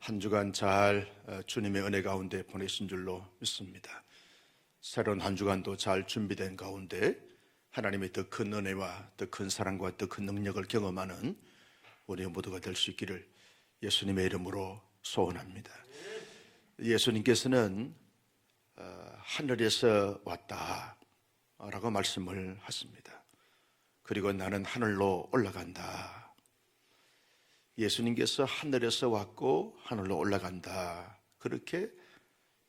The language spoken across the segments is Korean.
한 주간 잘 주님의 은혜 가운데 보내신 줄로 믿습니다. 새로운 한 주간도 잘 준비된 가운데 하나님의 더 큰 은혜와 더 큰 사랑과 더 큰 능력을 경험하는 우리 모두가 될 수 있기를 예수님의 이름으로 소원합니다. 예수님께서는 하늘에서 왔다라고 말씀을 하십니다. 그리고 나는 하늘로 올라간다. 예수님께서 하늘에서 왔고 하늘로 올라간다. 그렇게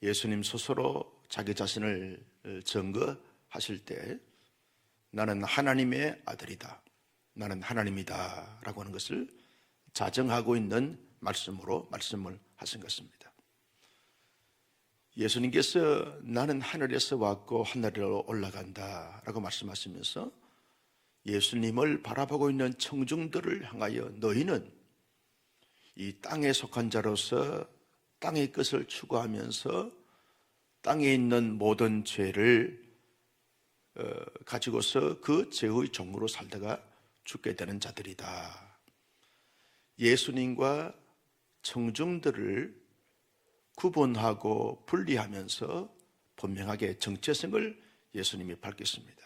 예수님 스스로 자기 자신을 증거하실 때 나는 하나님의 아들이다, 나는 하나님이다 라고 하는 것을 자정하고 있는 말씀으로 말씀을 하신 것입니다. 예수님께서 나는 하늘에서 왔고 하늘로 올라간다 라고 말씀하시면서 예수님을 바라보고 있는 청중들을 향하여 너희는 이 땅에 속한 자로서 땅의 것을 추구하면서 땅에 있는 모든 죄를 가지고서 그 죄의 종으로 살다가 죽게 되는 자들이다. 예수님과 청중들을 구분하고 분리하면서 분명하게 정체성을 예수님이 밝혔습니다.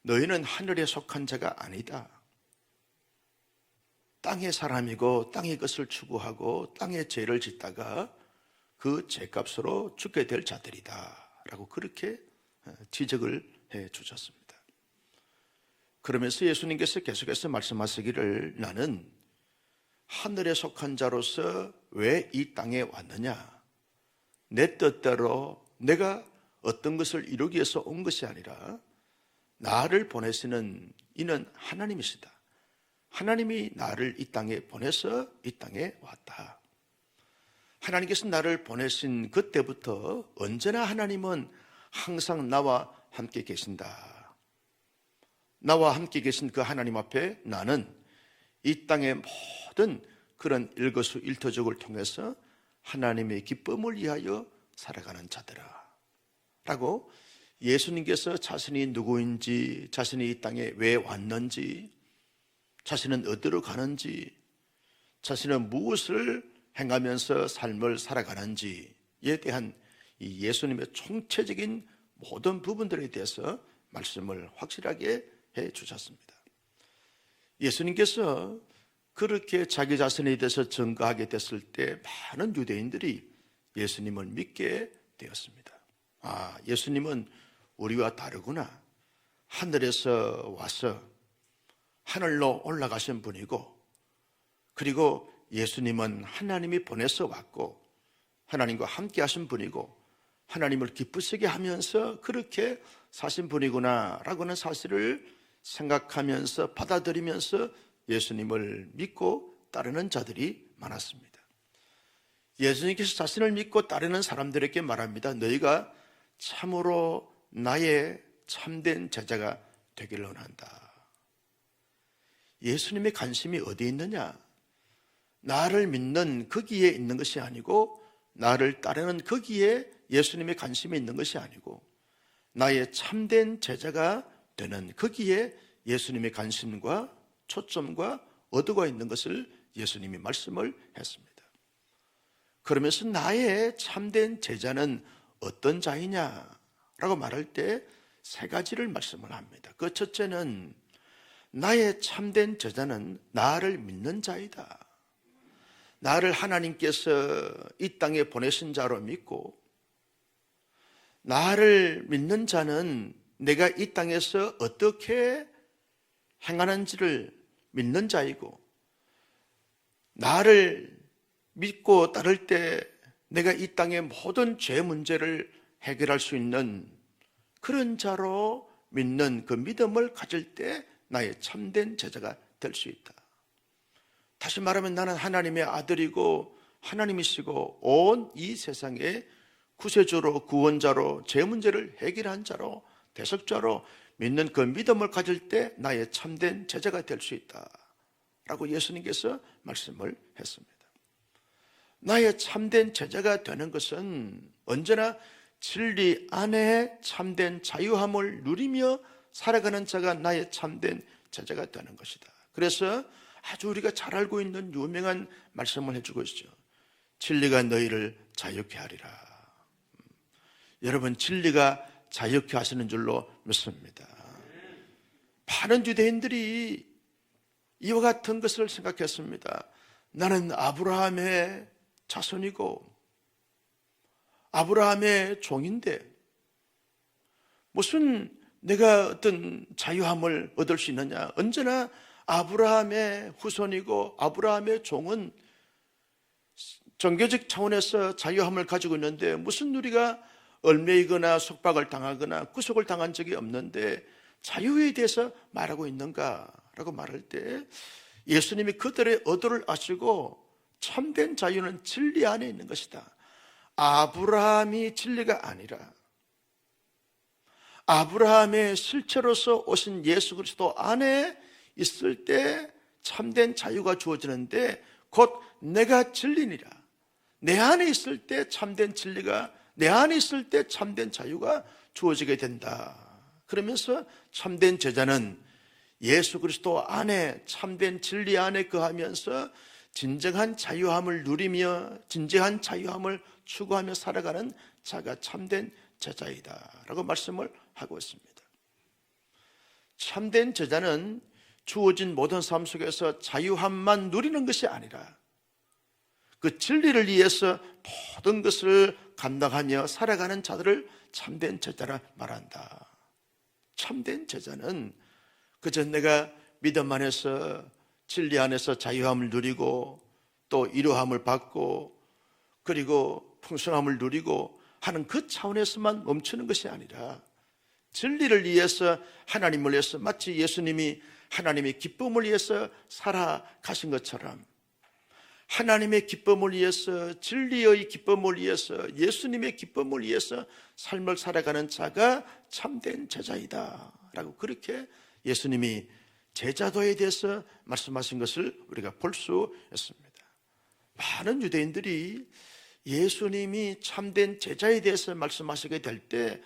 너희는 하늘에 속한 자가 아니다. 땅의 사람이고 땅의 것을 추구하고 땅의 죄를 짓다가 그 죄값으로 죽게 될 자들이다 라고 그렇게 지적을 해 주셨습니다. 그러면서 예수님께서 계속해서 말씀하시기를 나는 하늘에 속한 자로서 왜 이 땅에 왔느냐, 내 뜻대로 내가 어떤 것을 이루기 위해서 온 것이 아니라 나를 보내시는 이는 하나님이시다. 하나님이 나를 이 땅에 보내서 이 땅에 왔다. 하나님께서 나를 보내신 그때부터 언제나 하나님은 항상 나와 함께 계신다. 나와 함께 계신 그 하나님 앞에 나는 이 땅의 모든 그런 일거수일투족을 통해서 하나님의 기쁨을 위하여 살아가는 자들아 라고 예수님께서 자신이 누구인지, 자신이 이 땅에 왜 왔는지, 자신은 어디로 가는지, 자신은 무엇을 행하면서 삶을 살아가는지에 대한 이 예수님의 총체적인 모든 부분들에 대해서 말씀을 확실하게 해 주셨습니다. 예수님께서 그렇게 자기 자신에 대해서 증거하게 됐을 때 많은 유대인들이 예수님을 믿게 되었습니다. 아, 예수님은 우리와 다르구나. 하늘에서 와서 하늘로 올라가신 분이고, 그리고 예수님은 하나님이 보내서 왔고 하나님과 함께 하신 분이고 하나님을 기쁘시게 하면서 그렇게 사신 분이구나 라고 하는 사실을 생각하면서 받아들이면서 예수님을 믿고 따르는 자들이 많았습니다. 예수님께서 자신을 믿고 따르는 사람들에게 말합니다. 너희가 참으로 나의 참된 제자가 되기를 원한다. 예수님의 관심이 어디에 있느냐? 나를 믿는 거기에 있는 것이 아니고, 나를 따르는 거기에 예수님의 관심이 있는 것이 아니고, 나의 참된 제자가 되는 거기에 예수님의 관심과 초점과 의도가 있는 것을 예수님이 말씀을 했습니다. 그러면서 나의 참된 제자는 어떤 자이냐라고 말할 때 세 가지를 말씀을 합니다. 그 첫째는 나의 참된 제자는 나를 믿는 자이다. 나를 하나님께서 이 땅에 보내신 자로 믿고, 나를 믿는 자는 내가 이 땅에서 어떻게 행하는지를 믿는 자이고, 나를 믿고 따를 때 내가 이 땅의 모든 죄 문제를 해결할 수 있는 그런 자로 믿는 그 믿음을 가질 때 나의 참된 제자가 될 수 있다. 다시 말하면 나는 하나님의 아들이고 하나님이시고 온 이 세상의 구세주로, 구원자로, 죄 문제를 해결한 자로, 대속자로 믿는 그 믿음을 가질 때 나의 참된 제자가 될 수 있다 라고 예수님께서 말씀을 했습니다. 나의 참된 제자가 되는 것은 언제나 진리 안에 참된 자유함을 누리며 살아가는 자가 나의 참된 제자가 되는 것이다. 그래서 아주 우리가 잘 알고 있는 유명한 말씀을 해주고 있죠. 진리가 너희를 자유케 하리라. 여러분, 진리가 자유케 하시는 줄로 믿습니다. 많은 유대인들이 이와 같은 것을 생각했습니다. 나는 아브라함의 자손이고 아브라함의 종인데 무슨 내가 어떤 자유함을 얻을 수 있느냐. 언제나 아브라함의 후손이고 아브라함의 종은 종교적 차원에서 자유함을 가지고 있는데 무슨 우리가 얽매이거나 속박을 당하거나 구속을 당한 적이 없는데 자유에 대해서 말하고 있는가라고 말할 때 예수님이 그들의 의도를 아시고 참된 자유는 진리 안에 있는 것이다. 아브라함이 진리가 아니라 아브라함의 실체로서 오신 예수 그리스도 안에 있을 때 참된 자유가 주어지는데 곧 내가 진리니라. 내 안에 있을 때 참된 진리가, 내 안에 있을 때 참된 자유가 주어지게 된다. 그러면서 참된 제자는 예수 그리스도 안에 참된 진리 안에 거하면서 진정한 자유함을 누리며 진정한 자유함을 추구하며 살아가는 자가 참된 제자이다 라고 말씀을 하고 있습니다. 참된 제자는 주어진 모든 삶 속에서 자유함만 누리는 것이 아니라 그 진리를 위해서 모든 것을 감당하며 살아가는 자들을 참된 제자라 말한다. 참된 제자는 그저 내가 믿음 안에서 진리 안에서 자유함을 누리고 또 이루함을 받고 그리고 풍성함을 누리고 하는 그 차원에서만 멈추는 것이 아니라 진리를 위해서 하나님을 위해서 마치 예수님이 하나님의 기쁨을 위해서 살아가신 것처럼 하나님의 기쁨을 위해서 진리의 기쁨을 위해서 예수님의 기쁨을 위해서 삶을 살아가는 자가 참된 제자이다 라고 그렇게 예수님이 제자도에 대해서 말씀하신 것을 우리가 볼 수 있습니다. 많은 유대인들이 예수님이 참된 제자에 대해서 말씀하시게 될 때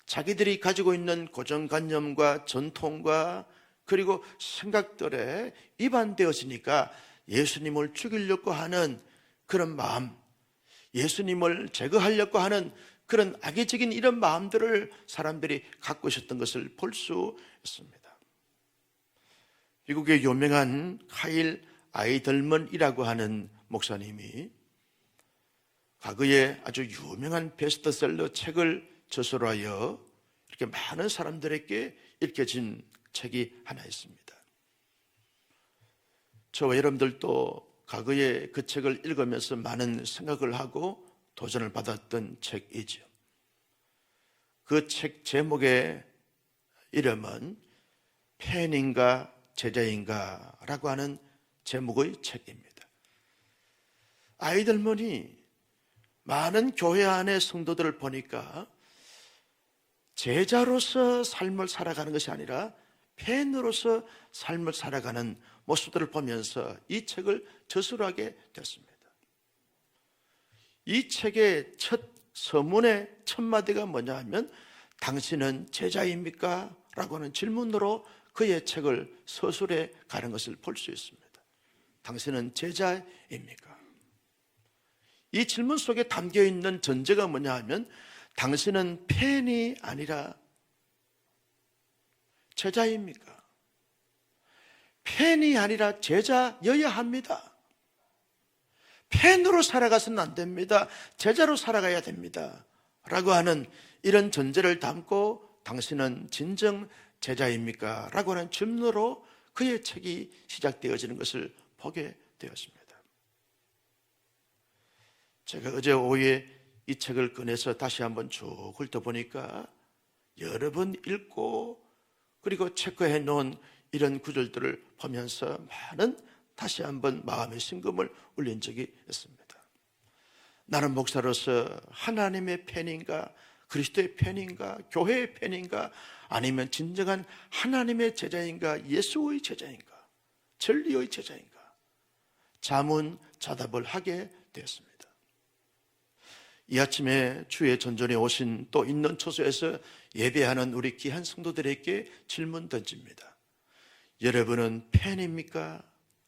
자기들이 가지고 있는 고정관념과 전통과 그리고 생각들에 위반되어지니까 예수님을 죽이려고 하는 그런 마음, 예수님을 제거하려고 하는 그런 악의적인 이런 마음들을 사람들이 갖고 있었던 것을 볼 수 있습니다. 미국의 유명한 카일 아이덜먼이라고 하는 목사님이 과거에 아주 유명한 베스트셀러 책을 저술하여 이렇게 많은 사람들에게 읽혀진 책이 하나 있습니다. 저와 여러분들도 과거에 그 책을 읽으면서 많은 생각을 하고 도전을 받았던 책이죠. 그 책 제목의 이름은 팬인가 제자인가 라고 하는 제목의 책입니다. 아이들만이 많은 교회 안의 성도들을 보니까 제자로서 삶을 살아가는 것이 아니라 팬으로서 삶을 살아가는 모습들을 보면서 이 책을 저술하게 됐습니다. 이 책의 첫 서문의 첫 마디가 뭐냐 하면 당신은 제자입니까? 라고 하는 질문으로 그의 책을 서술해 가는 것을 볼 수 있습니다. 당신은 제자입니까? 이 질문 속에 담겨 있는 전제가 뭐냐 하면 당신은 팬이 아니라 제자입니까? 팬이 아니라 제자여야 합니다. 팬으로 살아가서는 안 됩니다. 제자로 살아가야 됩니다. 라고 하는 이런 전제를 담고 당신은 진정 제자입니까? 라고 하는 질문으로 그의 책이 시작되어지는 것을 보게 되었습니다. 제가 어제 오후에 이 책을 꺼내서 다시 한번 쭉 훑어보니까 여러 번 읽고 그리고 체크해 놓은 이런 구절들을 보면서 많은 다시 한번 마음의 심금을 울린 적이 있습니다. 나는 목사로서 하나님의 팬인가 그리스도의 팬인가 교회의 팬인가 아니면 진정한 하나님의 제자인가 예수의 제자인가 진리의 제자인가 자문자답을 하게 되었습니다. 이 아침에 주의 전전에 오신 또 있는 처소에서 예배하는 우리 귀한 성도들에게 질문 던집니다. 여러분은 팬입니까?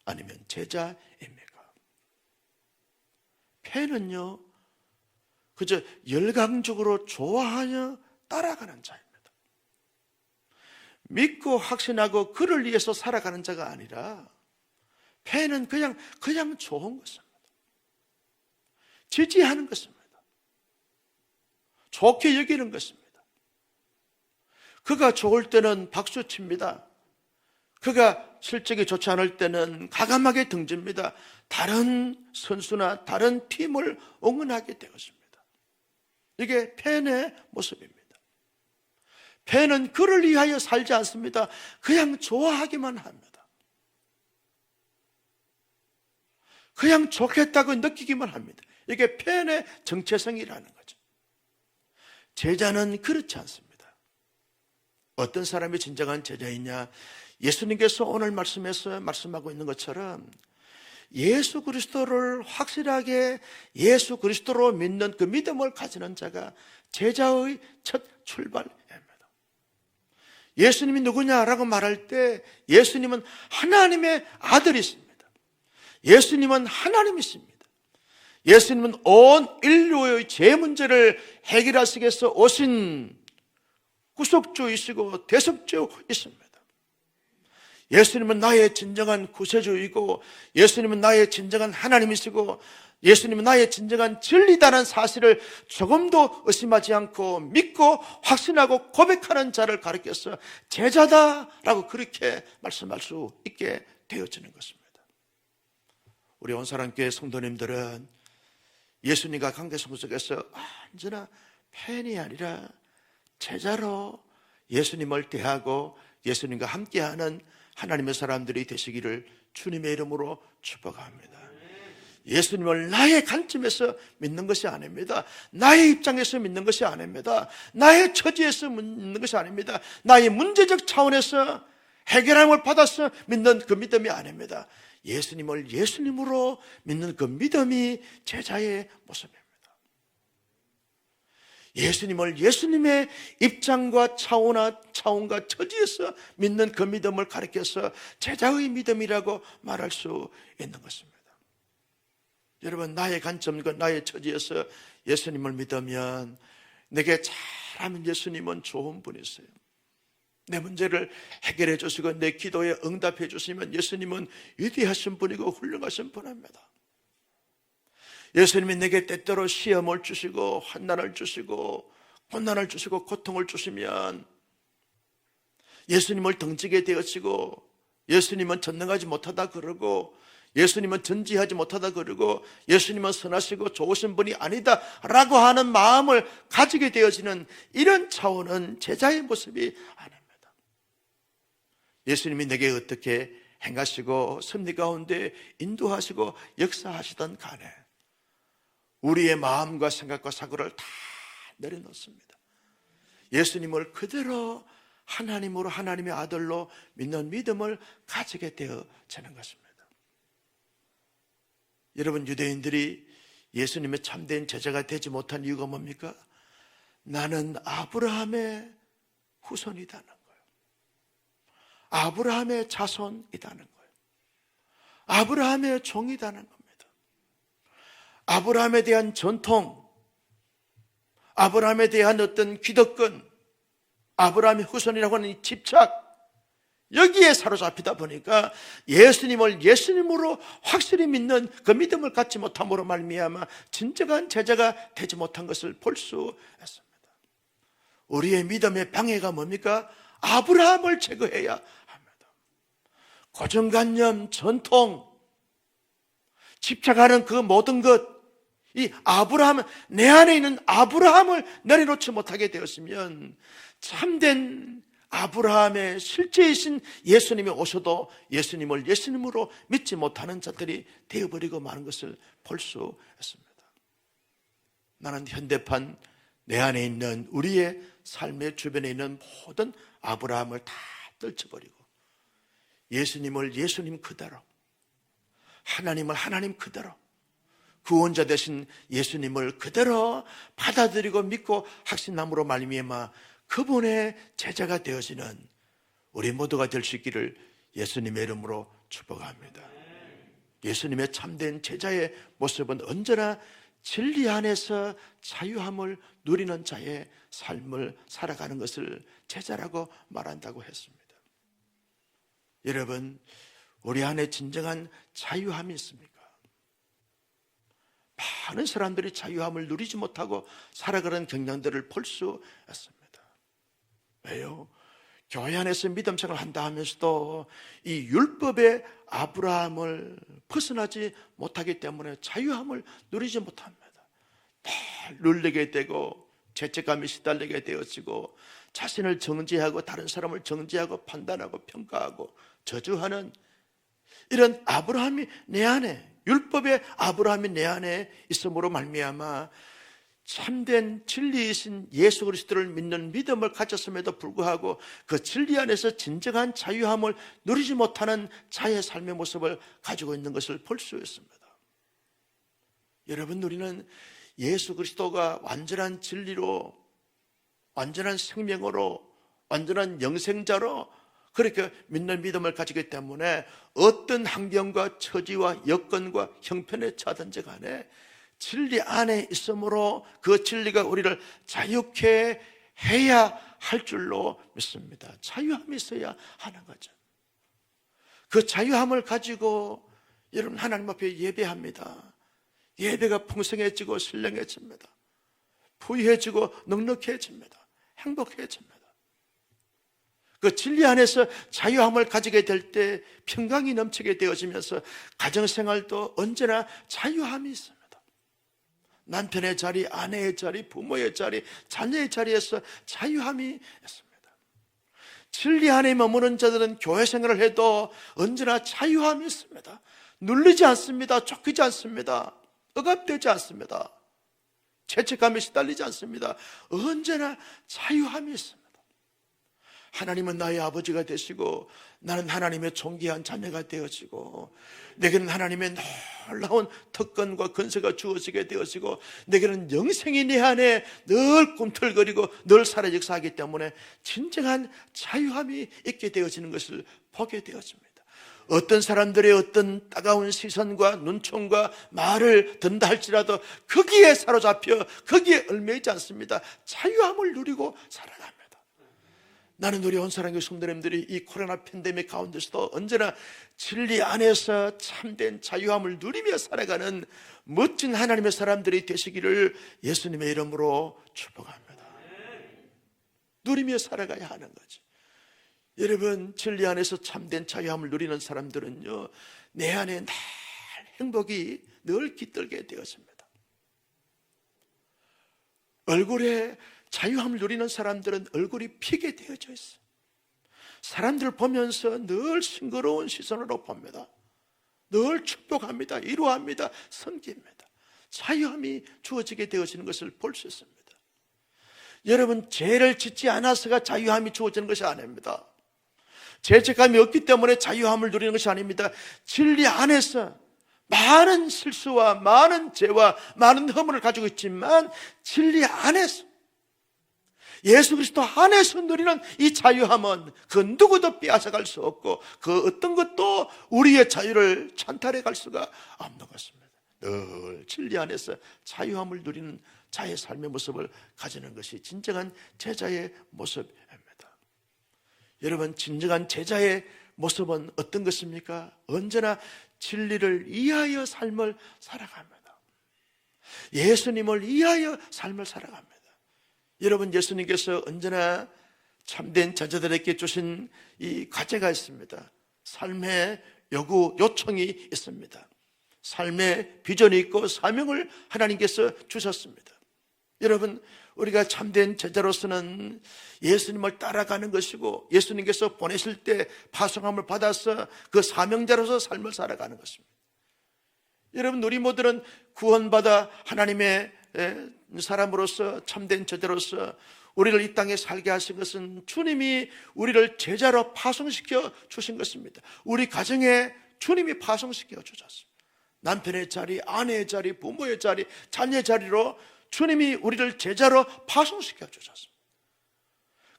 아니면 제자입니까? 폐는요, 그저 열광적으로 좋아하여 따라가는 자입니다. 믿고 확신하고 그를 위해서 살아가는 자가 아니라 폐는 그냥 좋은 것입니다. 지지하는 것입니다. 좋게 여기는 것입니다. 그가 좋을 때는 박수칩니다. 그가 실적이 좋지 않을 때는 가감하게 등집니다. 다른 선수나 다른 팀을 응원하게 되었습니다. 이게 팬의 모습입니다. 팬은 그를 위하여 살지 않습니다. 그냥 좋아하기만 합니다. 그냥 좋겠다고 느끼기만 합니다. 이게 팬의 정체성이라는 거죠. 제자는 그렇지 않습니다. 어떤 사람이 진정한 제자이냐? 예수님께서 오늘 말씀에서 말씀하고 있는 것처럼 예수 그리스도를 확실하게 예수 그리스도로 믿는 그 믿음을 가지는 자가 제자의 첫 출발입니다. 예수님이 누구냐라고 말할 때 예수님은 하나님의 아들이십니다. 예수님은 하나님이십니다. 예수님은 온 인류의 죄 문제를 해결하시기 위해서 오신 구속주이시고 대속주이십니다. 예수님은 나의 진정한 구세주이고 예수님은 나의 진정한 하나님이시고 예수님은 나의 진정한 진리다는 사실을 조금도 의심하지 않고 믿고 확신하고 고백하는 자를 가르쳐서 제자다라고 그렇게 말씀할 수 있게 되어지는 것입니다. 우리 온사랑교회 성도님들은 예수님과 관계성 속에서 언제나 팬이 아니라 제자로 예수님을 대하고 예수님과 함께하는 하나님의 사람들이 되시기를 주님의 이름으로 축복합니다. 예수님을 나의 관점에서 믿는 것이 아닙니다. 나의 입장에서 믿는 것이 아닙니다. 나의 처지에서 믿는 것이 아닙니다. 나의 문제적 차원에서 해결함을 받아서 믿는 그 믿음이 아닙니다. 예수님을 예수님으로 믿는 그 믿음이 제자의 모습입니다. 예수님을 예수님의 입장과 차원과 처지에서 믿는 그 믿음을 가리켜서 제자의 믿음이라고 말할 수 있는 것입니다. 여러분, 나의 관점과 나의 처지에서 예수님을 믿으면 내게 잘하면 예수님은 좋은 분이세요. 내 문제를 해결해 주시고 내 기도에 응답해 주시면 예수님은 위대하신 분이고 훌륭하신 분입니다. 예수님이 내게 때때로 시험을 주시고 환난을 주시고 고난을 주시고 고통을 주시면 예수님을 등지게 되어지고 예수님은 전능하지 못하다 그러고 예수님은 전지하지 못하다 그러고 예수님은 선하시고 좋으신 분이 아니다 라고 하는 마음을 가지게 되어지는 이런 차원은 제자의 모습이 아닙니다. 예수님이 내게 어떻게 행하시고 섭리 가운데 인도하시고 역사하시던 간에 우리의 마음과 생각과 사고를 다 내려놓습니다. 예수님을 그대로 하나님으로 하나님의 아들로 믿는 믿음을 가지게 되어지는 것입니다. 여러분, 유대인들이 예수님의 참된 제자가 되지 못한 이유가 뭡니까? 나는 아브라함의 후손이라는 거예요. 아브라함의 자손이라는 거예요. 아브라함의 종이라는 겁니다. 아브라함에 대한 전통, 아브라함에 대한 어떤 기득권, 아브라함의 후손이라고 하는 이 집착, 여기에 사로잡히다 보니까 예수님을 예수님으로 확실히 믿는 그 믿음을 갖지 못함으로 말미암아 진정한 제자가 되지 못한 것을 볼 수 있습니다. 우리의 믿음의 방해가 뭡니까? 아브라함을 제거해야 합니다. 고정관념, 전통, 집착하는 그 모든 것, 이 아브라함, 내 안에 있는 아브라함을 내려놓지 못하게 되었으면 참된 아브라함의 실제이신 예수님이 오셔도 예수님을 예수님으로 믿지 못하는 자들이 되어버리고 마는 것을 볼 수 있습니다. 나는 현대판 내 안에 있는 우리의 삶의 주변에 있는 모든 아브라함을 다 떨쳐버리고 예수님을 예수님 그대로, 하나님을 하나님 그대로, 구원자 되신 예수님을 그대로 받아들이고 믿고 확신함으로 말미암아 그분의 제자가 되어지는 우리 모두가 될 수 있기를 예수님의 이름으로 축복합니다. 예수님의 참된 제자의 모습은 언제나 진리 안에서 자유함을 누리는 자의 삶을 살아가는 것을 제자라고 말한다고 했습니다. 여러분, 우리 안에 진정한 자유함이 있습니까? 많은 사람들이 자유함을 누리지 못하고 살아가는 경향들을 볼 수 있습니다. 왜요? 교회 안에서 믿음 생활을 한다 하면서도 이 율법의 아브라함을 벗어나지 못하기 때문에 자유함을 누리지 못합니다. 늘 눌리게 되고 죄책감에 시달리게 되어지고 자신을 정죄하고 다른 사람을 정죄하고 판단하고 평가하고 저주하는 이런 아브라함이 내 안에, 율법의 아브라함이 내 안에 있음으로 말미암아 참된 진리이신 예수 그리스도를 믿는 믿음을 가졌음에도 불구하고 그 진리 안에서 진정한 자유함을 누리지 못하는 자의 삶의 모습을 가지고 있는 것을 볼 수 있습니다. 여러분, 우리는 예수 그리스도가 완전한 진리로, 완전한 생명으로, 완전한 영생자로 그렇게 믿는 믿음을 가지기 때문에 어떤 환경과 처지와 여건과 형편에 처하든지 간에 진리 안에 있으므로 그 진리가 우리를 자유케 해야 할 줄로 믿습니다. 자유함이 있어야 하는 거죠. 그 자유함을 가지고 여러분 하나님 앞에 예배합니다. 예배가 풍성해지고 신령해집니다. 부유해지고 넉넉해집니다. 행복해집니다. 그 진리 안에서 자유함을 가지게 될 때 평강이 넘치게 되어지면서 가정생활도 언제나 자유함이 있습니다. 남편의 자리, 아내의 자리, 부모의 자리, 자녀의 자리에서 자유함이 있습니다. 진리 안에 머무는 자들은 교회 생활을 해도 언제나 자유함이 있습니다. 눌리지 않습니다. 쫓기지 않습니다. 억압되지 않습니다. 죄책감에 시달리지 않습니다. 언제나 자유함이 있습니다. 하나님은 나의 아버지가 되시고 나는 하나님의 존귀한 자녀가 되어지고 내게는 하나님의 놀라운 특권과 권세가 주어지게 되어지고 내게는 영생이 내 안에 늘 꿈틀거리고 늘 살아 역사하기 때문에 진정한 자유함이 있게 되어지는 것을 보게 되어집니다. 어떤 사람들의 어떤 따가운 시선과 눈총과 말을 든다 할지라도 거기에 사로잡혀 거기에 얽매이지 않습니다. 자유함을 누리고 살아갑니다. 나는 우리 온사랑교회 성도님들이 이 코로나 팬데믹 가운데서도 언제나 진리 안에서 참된 자유함을 누리며 살아가는 멋진 하나님의 사람들이 되시기를 예수님의 이름으로 축복합니다. 누리며 살아가야 하는 거죠. 여러분, 진리 안에서 참된 자유함을 누리는 사람들은요, 내 안에 늘 행복이 늘 깃들게 되었습니다. 얼굴에 자유함을 누리는 사람들은 얼굴이 피게 되어져 있어요. 사람들을 보면서 늘 싱거로운 시선으로 봅니다. 늘 축복합니다. 위로합니다. 섬깁니다. 자유함이 주어지게 되어지는 것을 볼 수 있습니다. 여러분, 죄를 짓지 않아서가 자유함이 주어지는 것이 아닙니다. 죄책감이 없기 때문에 자유함을 누리는 것이 아닙니다. 진리 안에서 많은 실수와 많은 죄와 많은 허물을 가지고 있지만 진리 안에서 예수 그리스도 안에서 누리는 이 자유함은 그 누구도 빼앗아갈 수 없고 그 어떤 것도 우리의 자유를 찬탈해 갈 수가 없는 것입니다. 늘 진리 안에서 자유함을 누리는 자의 삶의 모습을 가지는 것이 진정한 제자의 모습입니다. 여러분, 진정한 제자의 모습은 어떤 것입니까? 언제나 진리를 이해하여 삶을 살아갑니다. 예수님을 이해하여 삶을 살아갑니다. 여러분, 예수님께서 언제나 참된 제자들에게 주신 이 과제가 있습니다. 삶의 요청이 있습니다. 삶의 비전이 있고 사명을 하나님께서 주셨습니다. 여러분, 우리가 참된 제자로서는 예수님을 따라가는 것이고 예수님께서 보내실 때 파송함을 받아서 그 사명자로서 삶을 살아가는 것입니다. 여러분, 우리 모두는 구원받아 하나님의 사람으로서 참된 제자로서 우리를 이 땅에 살게 하신 것은 주님이 우리를 제자로 파송시켜 주신 것입니다. 우리 가정에 주님이 파송시켜 주셨습니다. 남편의 자리, 아내의 자리, 부모의 자리, 자녀의 자리로 주님이 우리를 제자로 파송시켜 주셨습니다.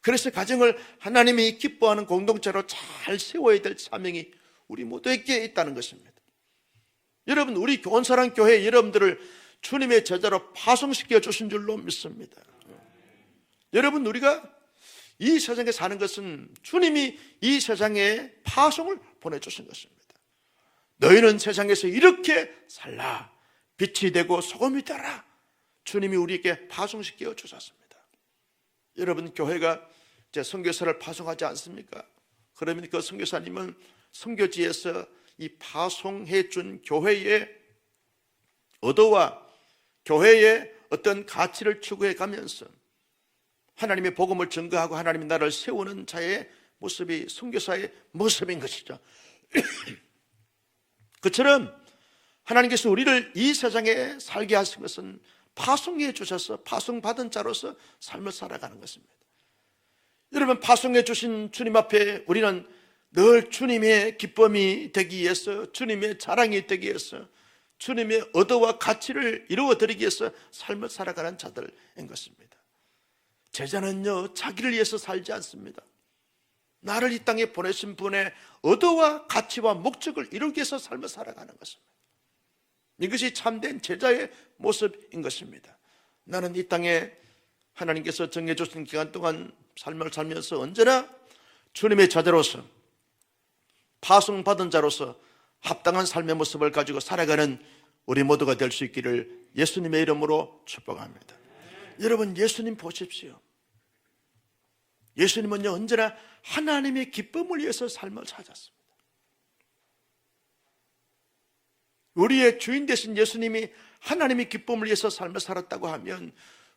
그래서 가정을 하나님이 기뻐하는 공동체로 잘 세워야 될 사명이 우리 모두에게 있다는 것입니다. 여러분, 우리 온사랑교회 여러분들을 주님의 제자로 파송시켜 주신 줄로 믿습니다. 여러분, 우리가 이 세상에 사는 것은 주님이 이 세상에 파송을 보내주신 것입니다. 너희는 세상에서 이렇게 살라, 빛이 되고 소금이 되라. 주님이 우리에게 파송시켜 주셨습니다. 여러분, 교회가 이제 선교사를 파송하지 않습니까? 그러면 그 선교사님은 선교지에서 이 파송해 준 교회의 의도와 교회의 어떤 가치를 추구해 가면서 하나님의 복음을 증거하고 하나님의 나라를 세우는 자의 모습이 선교사의 모습인 것이죠. 그처럼 하나님께서 우리를 이 세상에 살게 하신 것은 파송해 주셔서 파송받은 자로서 삶을 살아가는 것입니다. 여러분, 파송해 주신 주님 앞에 우리는 늘 주님의 기쁨이 되기 위해서, 주님의 자랑이 되기 위해서, 주님의 의도와 가치를 이루어드리기 위해서 삶을 살아가는 자들인 것입니다. 제자는요, 자기를 위해서 살지 않습니다. 나를 이 땅에 보내신 분의 의도와 가치와 목적을 이루기 위해서 삶을 살아가는 것입니다. 이것이 참된 제자의 모습인 것입니다. 나는 이 땅에 하나님께서 정해주신 기간 동안 삶을 살면서 언제나 주님의 자녀로서, 파송받은 자로서 합당한 삶의 모습을 가지고 살아가는 우리 모두가 될 수 있기를 예수님의 이름으로 축복합니다. 여러분, 예수님 보십시오. 예수님은요, 언제나 하나님의 기쁨을 위해서 삶을 사셨습니다. 우리의 주인 되신 예수님이 하나님의 기쁨을 위해서 삶을 살았다고 하면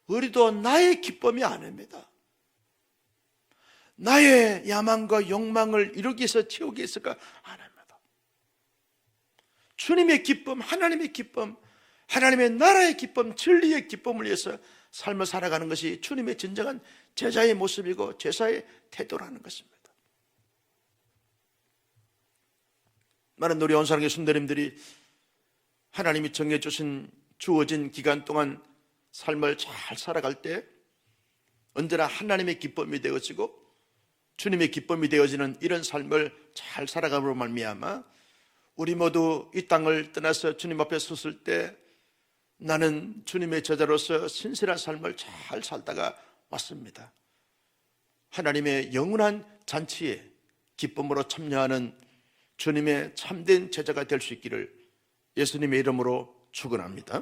우리도 나의 기쁨이 아닙니다. 나의 야망과 욕망을 이루기 위해서 채우기 위해서가 아닙니다. 주님의 기쁨, 하나님의 기쁨, 하나님의 나라의 기쁨, 진리의 기쁨을 위해서 삶을 살아가는 것이 주님의 진정한 제자의 모습이고 제자의 태도라는 것입니다. 많은 우리 온사랑의 순대님들이 하나님이 정해주신 주어진 기간 동안 삶을 잘 살아갈 때 언제나 하나님의 기쁨이 되어지고 주님의 기쁨이 되어지는 이런 삶을 잘 살아감으로 말미암아 우리 모두 이 땅을 떠나서 주님 앞에 섰을 때 나는 주님의 제자로서 신실한 삶을 잘 살다가 왔습니다. 하나님의 영원한 잔치에 기쁨으로 참여하는 주님의 참된 제자가 될 수 있기를 예수님의 이름으로 축원합니다.